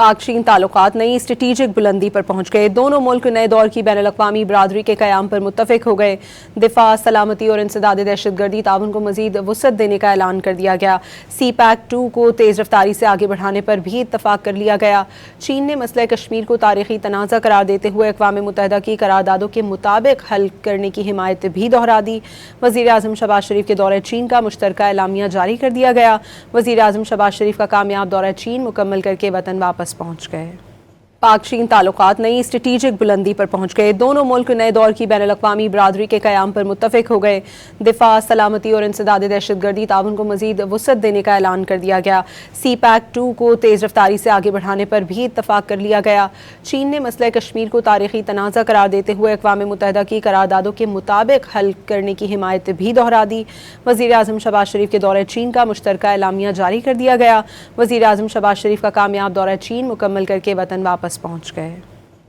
पाक चीन ताल्लुकात नई स्ट्रेटेजिक बुलंदी पर पहुंच गए। दोनों मुल्क नए दौर की बैनुल अक़वामी बरादरी के क़याम पर मुत्तफ़िक हो गए। दिफा, सलामती और इंसदाद दहशतगर्दी ताउन को मज़ीद वुसअत देने का ऐलान कर दिया गया। CPEC-2 को तेज़ रफ्तारी से आगे बढ़ाने पर भी इत्तफ़ाक़ कर लिया गया। चीन ने मसला कश्मीर को तारीख़ी तनाज़ा करार देते हुए अक़वाम मुत्तहिदा की करारदादों के मुताबिक हल करने की हिमायत भी दोहरा दी। वज़ीर आज़म शहबाज शरीफ के दौरे चीन का मुश्तरका एलामिया जारी कर दिया गया। वज़ीर आज़म शहबाज शरीफ का कामयाब दौरा चीन मुकम्मल करके वतन वापस पहुंच गए। पाक चीन ताल्लुकात नई स्ट्रेटेजिक बुलंदी पर पहुंच गए। दोनों मुल्क नए दौर की बैनुल अक़वामी बरादरी के क़याम पर मुत्तफ़िक हो गए। दिफा, सलामती और इंसदाद दहशतगर्दी ताउन को मज़ीद वुसअत देने का ऐलान कर दिया गया। CPEC-2 को तेज़ रफ्तारी से आगे बढ़ाने पर भी इत्तफ़ाक़ कर लिया गया। चीन ने मसला कश्मीर को तारीख़ी तनाज़ा करार देते हुए अक़वाम मुत्तहिदा की करारदादों के मुताबिक हल करने की हिमायत भी दोहरा दी। वज़ीर आज़म शहबाज शरीफ के दौरे चीन का मुश्तरका एलामिया जारी कर दिया गया। वज़ीर आज़म शहबाज शरीफ का कामयाब दौरा चीन मुकम्मल करके वतन वापस पहुंच गए।